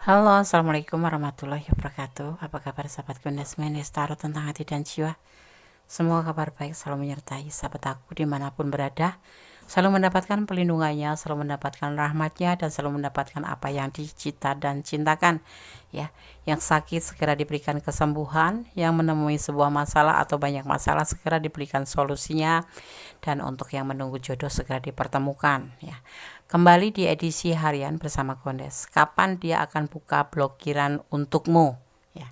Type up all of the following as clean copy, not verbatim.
Halo, assalamualaikum warahmatullahi wabarakatuh. Apa kabar sahabat Kundas Mendes Tarot tentang hati dan jiwa? Semoga kabar baik selalu menyertai sahabat aku dimanapun berada. Selalu mendapatkan pelindungannya, selalu mendapatkan rahmatnya, dan selalu mendapatkan apa yang dicita dan cintakan. Ya, yang sakit segera diberikan kesembuhan, yang menemui sebuah masalah atau banyak masalah segera diberikan solusinya, dan untuk yang menunggu jodoh segera dipertemukan. Ya, kembali di edisi harian bersama Kondes. Kapan dia akan buka blokiran untukmu? Ya,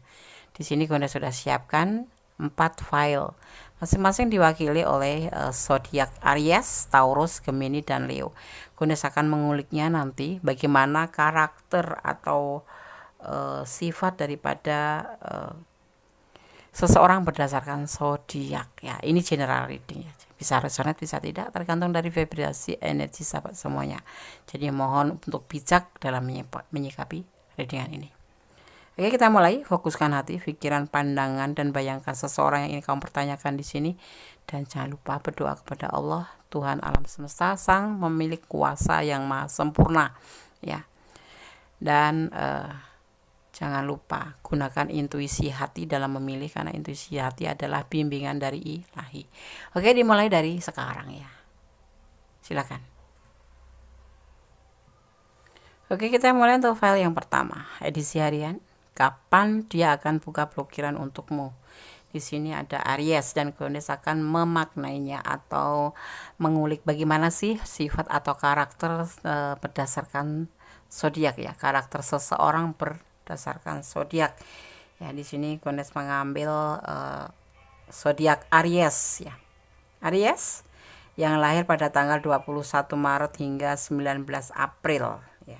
di sini Kondes sudah siapkan 4 file. Masing-masing diwakili oleh zodiak Aries, Taurus, Gemini, dan Leo. Kondes akan menguliknya nanti bagaimana karakter atau sifat daripada seseorang berdasarkan zodiak. Ya, ini general reading ya. Bisa resonate, bisa tidak, tergantung dari vibrasi energi sahabat semuanya. Jadi mohon untuk bijak dalam menyikapi readingan ini. Oke, kita mulai. Fokuskan hati, pikiran, pandangan, dan bayangkan seseorang yang ingin kamu pertanyakan di sini. Dan jangan lupa berdoa kepada Allah, Tuhan alam semesta, sang pemilik kuasa yang maha sempurna. Ya, dan jangan lupa gunakan intuisi hati dalam memilih, karena intuisi hati adalah bimbingan dari Ilahi. Oke, dimulai dari sekarang ya. Silakan. Oke, kita mulai untuk file yang pertama, edisi harian. Kapan dia akan buka blokiran untukmu? Di sini ada Aries dan Kondes akan memaknainya atau mengulik bagaimana sih sifat atau karakter berdasarkan zodiak ya, karakter seseorang berdasarkan zodiak. Ya, di sini Kondes mengambil zodiak Aries ya. Aries yang lahir pada tanggal 21 Maret hingga 19 April ya.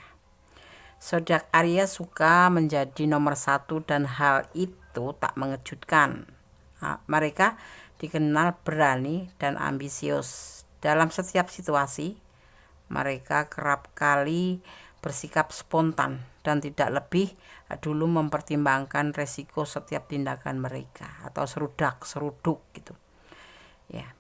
Zodiak Aries suka menjadi nomor 1 dan hal itu tak mengejutkan. Nah, mereka dikenal berani dan ambisius. Dalam setiap situasi, mereka kerap kali bersikap spontan dan tidak lebih dulu mempertimbangkan resiko setiap tindakan mereka atau seruduk gitu. Ya.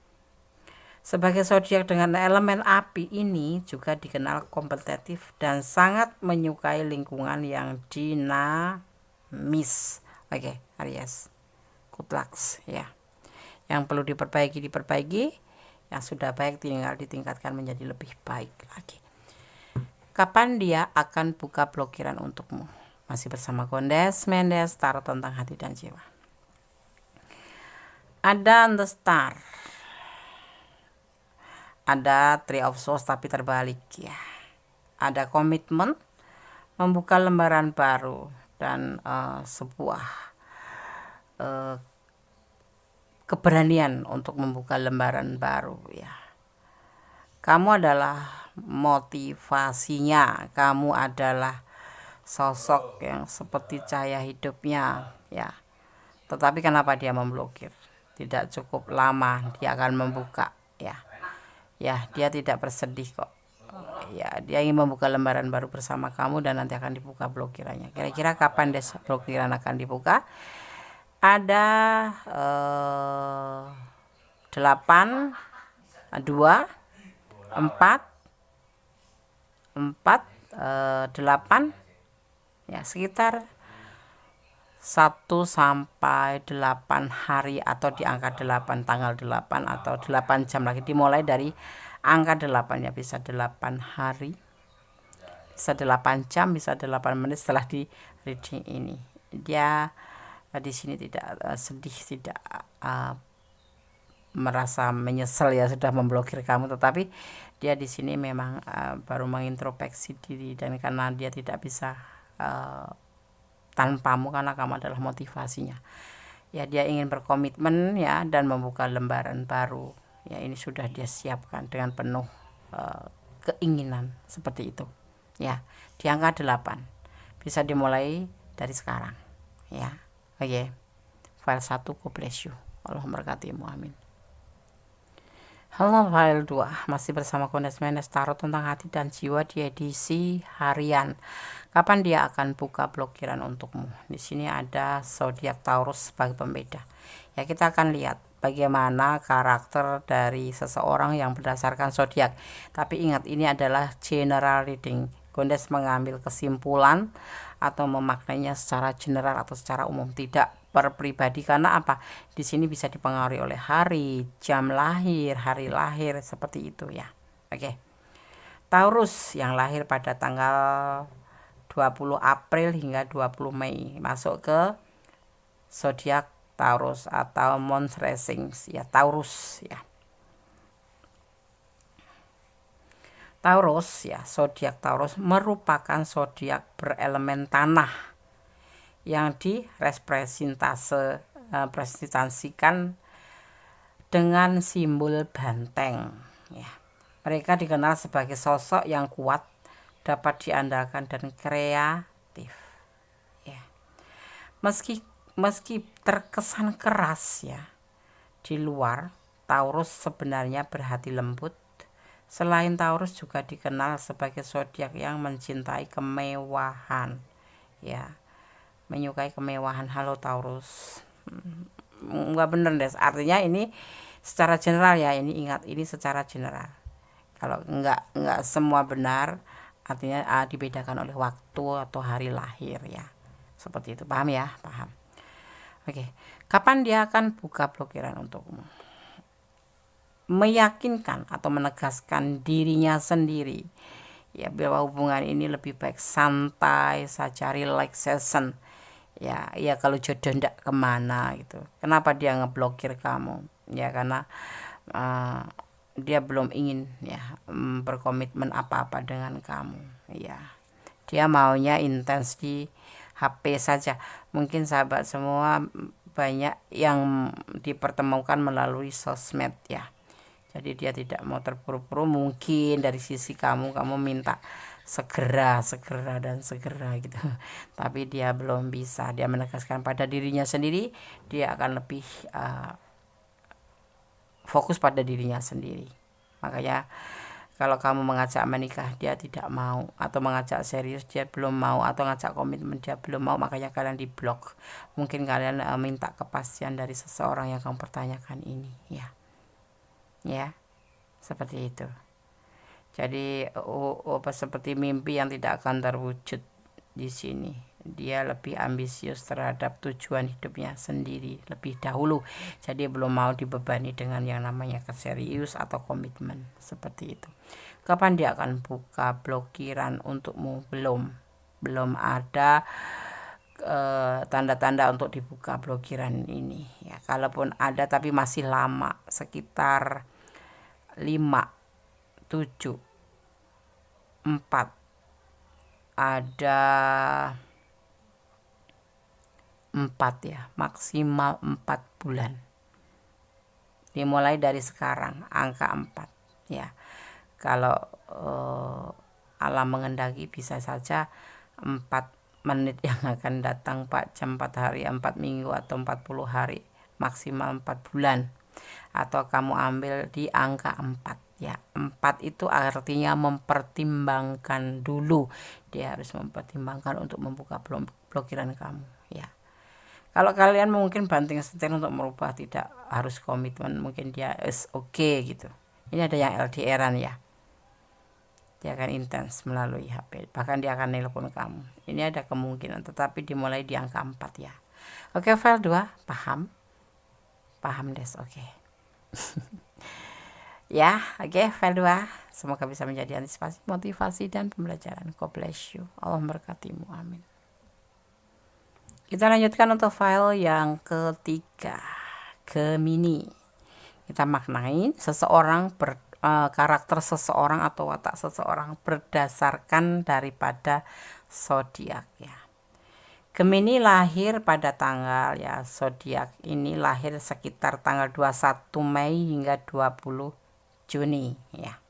Sebagai zodiak dengan elemen api ini juga dikenal kompetitif dan sangat menyukai lingkungan yang dinamis. Oke, Aries. Good luck ya. Yang perlu diperbaiki, yang sudah baik tinggal ditingkatkan menjadi lebih baik lagi. Kapan dia akan buka blokiran untukmu? Masih bersama Kondes Mendes, Tarot tentang hati dan jiwa. Ada The Star, ada Three of Swords tapi terbalik ya. Ada komitmen, membuka lembaran baru, dan sebuah keberanian untuk membuka lembaran baru ya. Kamu adalah motivasinya, kamu adalah sosok yang seperti cahaya hidupnya ya. Tetapi kenapa dia memblokir? Tidak cukup lama dia akan membuka ya. Ya, dia tidak bersedih kok. Ya, dia ingin membuka lembaran baru bersama kamu dan nanti akan dibuka blokirannya. Kira-kira kapan blokiran akan dibuka? Ada 8, 2, 8 ya, sekitar 1 sampai 8 hari atau di angka 8, tanggal 8 atau 8 jam lagi, dimulai dari angka 8 ya, bisa 8 hari, bisa 8 jam, bisa 8 menit setelah di reading ini. Dia di sini tidak sedih, tidak merasa menyesal ya sudah memblokir kamu, tetapi dia di sini memang baru mengintrospeksi diri, dan karena dia tidak bisa tanpamu karena kamu adalah motivasinya. Ya, dia ingin berkomitmen ya dan membuka lembaran baru. Ya, ini sudah dia siapkan dengan penuh keinginan seperti itu. Ya, di angka 8. Bisa dimulai dari sekarang. Ya. Oke. File 1, God bless you. Allah memberkatimu, amin. Halo, file 2, masih bersama Kondes Mendes Tarot tentang hati dan jiwa di edisi harian. Kapan dia akan buka blokiran untukmu? Di sini ada zodiak Taurus sebagai pembeda. Ya, kita akan lihat bagaimana karakter dari seseorang yang berdasarkan zodiak. Tapi ingat, ini adalah general reading. Gondes mengambil kesimpulan atau memaknainya secara general atau secara umum, tidak per pribadi. Karena apa? Di sini bisa dipengaruhi oleh hari, jam lahir, hari lahir, seperti itu ya. Oke. Taurus yang lahir pada tanggal 20 April hingga 20 Mei masuk ke zodiak Taurus atau Mons Racing ya, Taurus ya. Taurus ya, zodiak Taurus merupakan zodiak berelemen tanah yang direpresentasikan dengan simbol banteng ya. Mereka dikenal sebagai sosok yang kuat, dapat diandalkan dan kreatif ya. Meski terkesan keras ya di luar, Taurus sebenarnya berhati lembut. Selain Taurus juga dikenal sebagai zodiak yang mencintai kemewahan ya, menyukai kemewahan. Halo Taurus. Enggak bener deh, artinya ini secara general ya, ini ingat, ini secara general. Kalau enggak semua benar, artinya dibedakan oleh waktu atau hari lahir ya, seperti itu. Paham ya? Paham. Oke. Kapan dia akan buka blokiran untukmu? Meyakinkan atau menegaskan dirinya sendiri ya, bahwa hubungan ini lebih baik santai saja, relaxation ya. Ya kalau jodoh ndak kemana gitu. Kenapa dia ngeblokir kamu ya? Karena dia belum ingin ya berkomitmen apa-apa dengan kamu ya. Dia maunya intens di HP saja. Mungkin sahabat semua banyak yang dipertemukan melalui sosmed ya. Jadi dia tidak mau terburu-buru. Mungkin dari sisi kamu minta segera dan segera gitu. Tapi dia belum bisa. Dia menegaskan pada dirinya sendiri, dia akan lebih fokus pada dirinya sendiri. Makanya kalau kamu mengajak menikah dia tidak mau, atau mengajak serius dia belum mau, atau ngajak komitmen dia belum mau, makanya kalian di blok. Mungkin kalian minta kepastian dari seseorang yang kamu pertanyakan ini ya. Ya, seperti itu. Jadi seperti mimpi yang tidak akan terwujud di sini. Dia lebih ambisius terhadap tujuan hidupnya sendiri lebih dahulu. Jadi belum mau dibebani dengan yang namanya keserius atau komitmen, seperti itu. Kapan dia akan buka blokiran untukmu? Belum ada tanda-tanda untuk dibuka blokiran ini ya. Kalaupun ada tapi masih lama, sekitar 5, 7, 4, ada 4 ya, maksimal 4 bulan dimulai dari sekarang, angka 4 ya. Kalau alam mengendaki bisa saja 4 menit yang akan datang, 4 jam, 4 hari, 4 minggu atau 40 hari, maksimal 4 bulan. Atau kamu ambil di angka 4 ya. 4 itu artinya mempertimbangkan dulu. Dia harus mempertimbangkan untuk membuka blokiran kamu ya. Kalau kalian mungkin banting setir untuk merubah, tidak harus komitmen, mungkin dia is okay gitu. Ini ada yang LDRan ya. Dia akan intens melalui HP, bahkan dia akan nelpon kamu. Ini ada kemungkinan, tetapi dimulai di angka 4 ya. Oke, file 2, paham? Paham des, oke. Ya, oke, file 2. Semoga bisa menjadi antisipasi, motivasi, dan pembelajaran. God bless you. Allah memberkatimu. Amin. Kita lanjutkan untuk file yang ketiga, Gemini. Kita maknai seseorang karakter seseorang atau watak seseorang berdasarkan daripada zodiak ya. Gemini lahir pada tanggal ya, zodiak ini lahir sekitar tanggal 21 Mei hingga 20 Juni ya.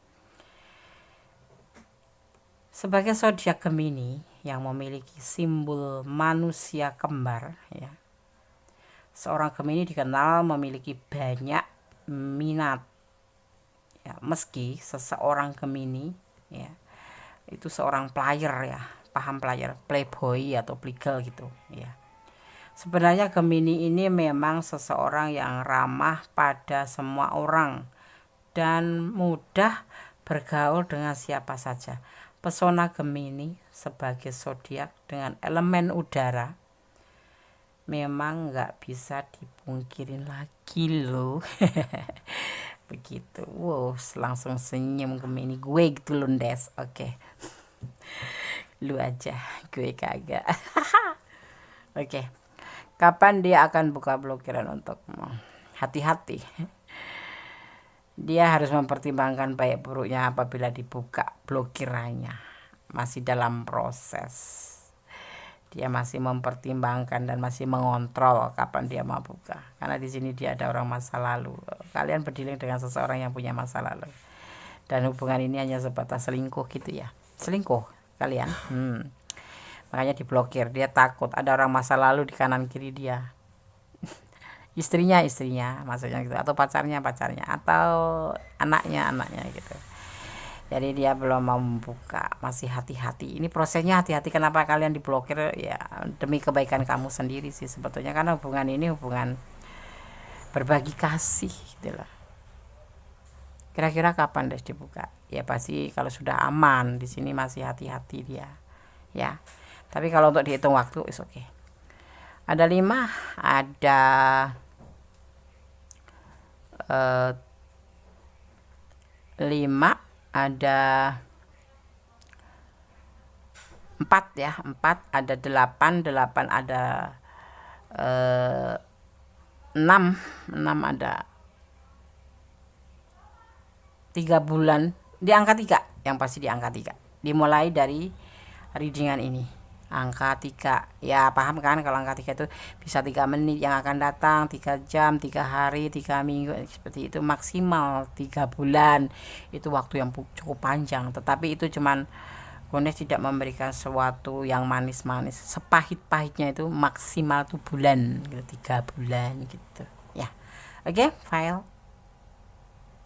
Sebagai zodiak Gemini yang memiliki simbol manusia kembar ya, seorang Gemini dikenal memiliki banyak minat ya. Meski seseorang Gemini ya itu seorang player ya, paham player, playboy atau playgirl gitu ya. Sebenarnya Gemini ini memang seseorang yang ramah pada semua orang dan mudah bergaul dengan siapa saja. Pesona Gemini sebagai zodiak dengan elemen udara memang nggak bisa dipungkirin lagi loh. Begitu. Wow, langsung senyum Gemini, gue gitu lundes. Oke. Lu aja, gue kagak. Oke. Kapan dia akan buka blokiran untukmu? Hati-hati. Dia harus mempertimbangkan baik buruknya apabila dibuka blokirannya. Masih dalam proses. Dia masih mempertimbangkan dan masih mengontrol kapan dia mau buka. Karena di sini dia ada orang masa lalu. Kalian berdealing dengan seseorang yang punya masa lalu. Dan hubungan ini hanya sebatas selingkuh gitu ya. Selingkuh kalian. Makanya diblokir. Dia takut ada orang masa lalu di kanan kiri dia. Istrinya maksudnya gitu, atau pacarnya atau anaknya gitu. Jadi dia belum mau membuka, masih hati-hati. Ini prosesnya hati-hati. Kenapa kalian diblokir? Ya demi kebaikan kamu sendiri sih sebetulnya, karena hubungan ini hubungan berbagi kasih gitu loh. Kira-kira kapan deh dibuka? Ya pasti kalau sudah aman. Di sini masih hati-hati dia ya. Tapi kalau untuk dihitung waktu is okay. Ada 5, ada 5, ada 4 ya, 4, ada 8 ada 6 ada 3 bulan. Di angka 3, yang pasti di angka 3. Dimulai dari readingan ini. Angka 3. Ya paham kan kalau angka 3 itu bisa 3 menit yang akan datang, 3 jam, 3 hari, 3 minggu, seperti itu. Maksimal 3 bulan. Itu waktu yang cukup panjang. Tetapi itu cuman Gones tidak memberikan sesuatu yang manis-manis. Sepahit-pahitnya itu maksimal tuh bulan gitu, 3 bulan gitu ya. Oke, file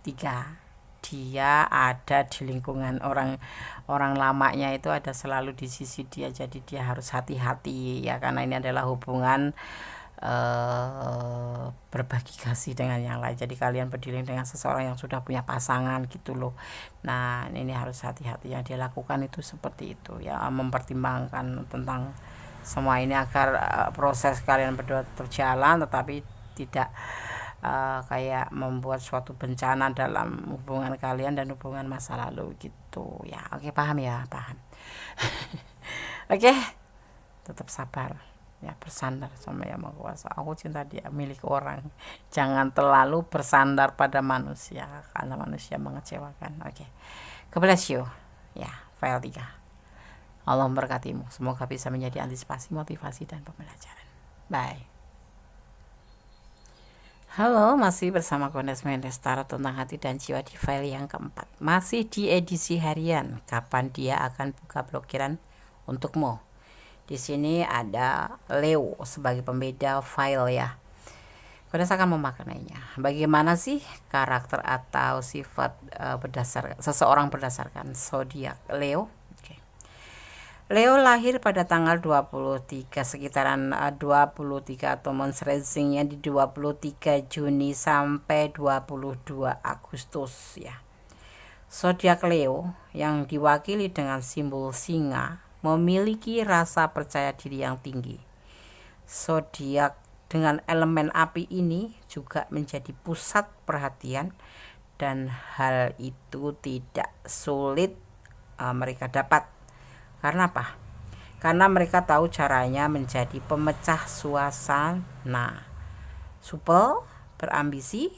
3. Dia ada di lingkungan orang lamanya, itu ada selalu di sisi dia. Jadi dia harus hati-hati ya, karena ini adalah hubungan berbagi kasih dengan yang lain. Jadi kalian berdealing dengan seseorang yang sudah punya pasangan gitu loh. Nah ini harus hati-hati. Yang dia lakukan itu seperti itu ya, mempertimbangkan tentang semua ini agar proses kalian berdua berjalan, tetapi tidak kayak membuat suatu bencana dalam hubungan kalian dan hubungan masa lalu gitu ya. Oke, paham ya, paham. Oke, tetap sabar ya, bersandar sama Yang Maha Kuasa. Aku cinta dia, milik orang. Jangan terlalu bersandar pada manusia, karena manusia mengecewakan. Oke, God bless you ya. File 3. Allah memberkatimu, semoga bisa menjadi antisipasi, motivasi, dan pembelajaran. Bye. Halo, masih bersama Gones Mendes Tarot tentang hati dan jiwa di file yang keempat. Masih di edisi harian. Kapan dia akan buka blokiran untukmu? Di sini ada Leo sebagai pembeda file ya. Gones akan memaknainya. Bagaimana sih karakter atau sifat seseorang berdasarkan zodiak Leo? Leo lahir pada tanggal 23, sekitaran 23 atau monthsingnya di 23 Juni sampai 22 Agustus ya. Zodiak Leo yang diwakili dengan simbol singa memiliki rasa percaya diri yang tinggi. Zodiak dengan elemen api ini juga menjadi pusat perhatian, dan hal itu tidak sulit mereka dapat. Karena apa? Karena mereka tahu caranya menjadi pemecah suasana. Supel, berambisi,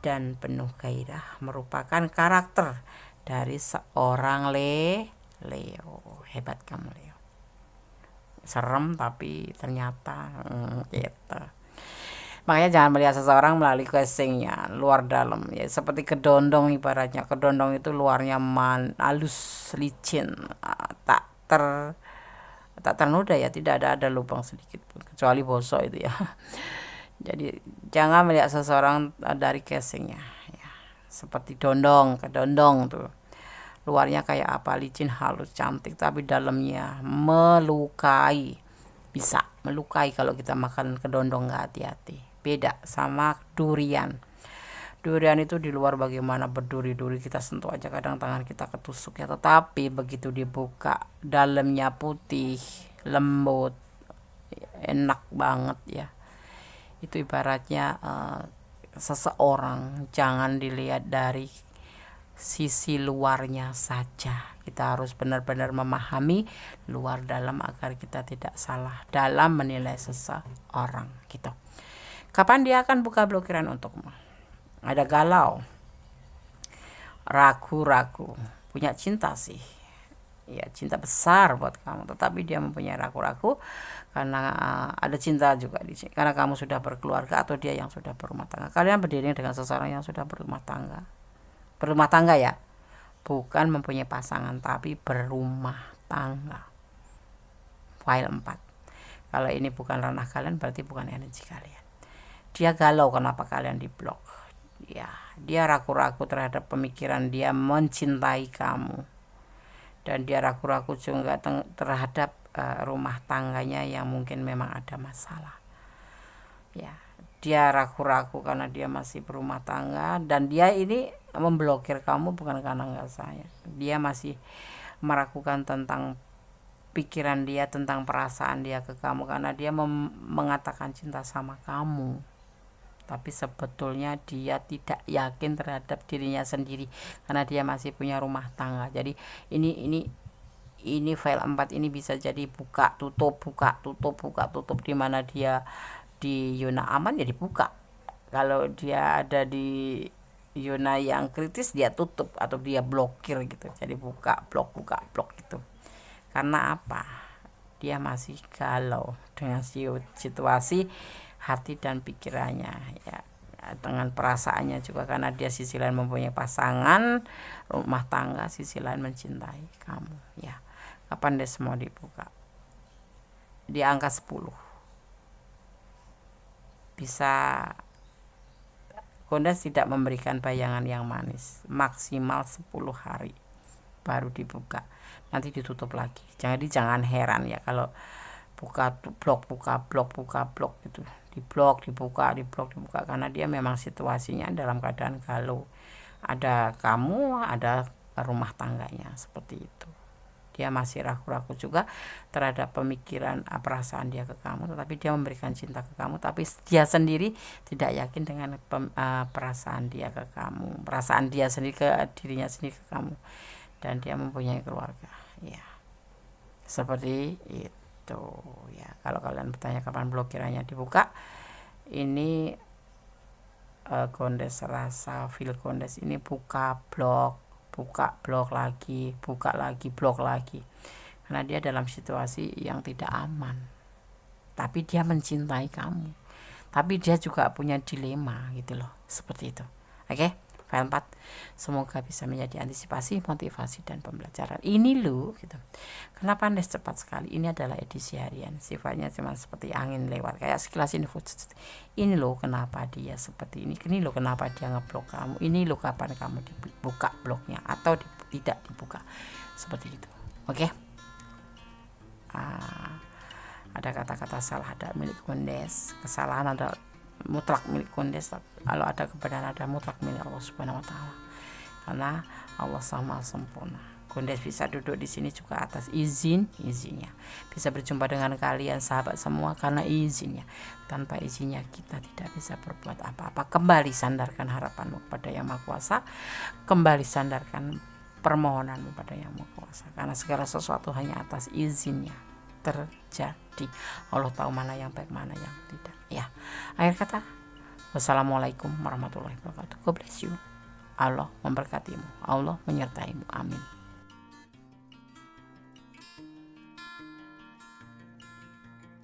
dan penuh gairah merupakan karakter dari seorang Leo. Hebat kamu Leo. Serem tapi ternyata gitu. Makanya jangan melihat seseorang melalui casingnya, luar dalam ya, seperti kedondong ibaratnya. Kedondong itu luarnya halus, licin, tak ternoda ya, tidak ada lubang sedikit pun kecuali bosok itu ya. Jadi jangan melihat seseorang dari casingnya ya, seperti kedondong tuh. Luarnya kayak apa, licin, halus, cantik, tapi dalamnya melukai. Bisa melukai kalau kita makan kedondong nggak hati-hati. Beda sama durian. Durian itu di luar bagaimana berduri-duri, kita sentuh aja kadang tangan kita ketusuk ya, tetapi begitu dibuka dalamnya putih, lembut, enak banget ya. Itu ibaratnya seseorang jangan dilihat dari sisi luarnya saja, kita harus benar-benar memahami luar dalam agar kita tidak salah dalam menilai seseorang gitu. Kapan dia akan buka blokiran untukmu? Ada galau, ragu-ragu, punya cinta sih ya, cinta besar buat kamu, tetapi dia mempunyai ragu-ragu karena ada cinta juga di sini, karena kamu sudah berkeluarga atau dia yang sudah berumah tangga. Kalian berdiri dengan seseorang yang sudah berumah tangga ya, bukan mempunyai pasangan tapi berumah tangga. File 4. Kalau ini bukan ranah kalian, berarti bukan energi kalian. Dia galau kenapa kalian diblok ya, dia ragu-ragu terhadap pemikiran dia mencintai kamu, dan dia ragu-ragu juga terhadap rumah tangganya yang mungkin memang ada masalah ya. Dia ragu-ragu karena dia masih berumah tangga, dan dia ini memblokir kamu bukan karena nggak sayang, dia masih meragukan tentang pikiran dia, tentang perasaan dia ke kamu, karena dia mengatakan cinta sama kamu, tapi sebetulnya dia tidak yakin terhadap dirinya sendiri karena dia masih punya rumah tangga. Jadi ini file 4 ini bisa jadi buka tutup di mana dia di zona aman ya dibuka, kalau dia ada di zona yang kritis dia tutup atau dia blokir gitu. Jadi buka blok gitu. Karena apa? Dia masih galau dengan situasi hati dan pikirannya ya, dengan perasaannya juga, karena dia sisi lain mempunyai pasangan, rumah tangga, sisi lain mencintai kamu ya. Kapan dia mau dibuka? Di angka 10 bisa. Kondes tidak memberikan bayangan yang manis, maksimal 10 hari baru dibuka, nanti ditutup lagi. Jangan heran ya kalau buka blok gitu, dibuka karena dia memang situasinya dalam keadaan galau, ada kamu, ada rumah tangganya, seperti itu. Dia masih ragu-ragu juga terhadap pemikiran perasaan dia ke kamu, tetapi dia memberikan cinta ke kamu, tapi dia sendiri tidak yakin dengan perasaan dia ke kamu, perasaan dia sendiri ke dirinya sendiri ke kamu, dan dia mempunyai keluarga ya, seperti itu ya. Kalau kalian bertanya kapan blokirannya dibuka, ini Kondes rasa feel Kondes ini buka blok lagi, blok lagi, karena dia dalam situasi yang tidak aman, tapi dia mencintai kamu, tapi dia juga punya dilema gitu loh, seperti itu. Oke, file 4 semoga bisa menjadi antisipasi, motivasi, dan pembelajaran. Ini loh gitu. Kenapa Anda cepat sekali? Ini adalah edisi harian, sifatnya cuma seperti angin lewat, kayak sekilas info. Ini loh kenapa dia seperti ini loh kenapa dia ngeblok kamu, ini loh kapan kamu dibuka bloknya atau tidak dibuka, seperti itu. Oke. Ada kata-kata salah ada milik Kondes, kesalahan ada mutlak milik Kondes, kalau ada kebenaran ada mutlak milik Allah Subhanahu wa taala, karena Allah sama sempurna. Kondes bisa duduk di sini juga atas izinnya, bisa berjumpa dengan kalian sahabat semua karena izinnya. Tanpa izinnya kita tidak bisa berbuat apa-apa. Kembali sandarkan harapanmu kepada Yang Maha Kuasa, kembali sandarkan permohonanmu pada Yang Maha Kuasa, karena segala sesuatu hanya atas izinnya terjadi. Allah tahu mana yang baik, mana yang tidak ya. Akhir kata, wassalamualaikum warahmatullahi wabarakatuh. God bless you. Allah memberkatimu, Allah menyertaimu, amin.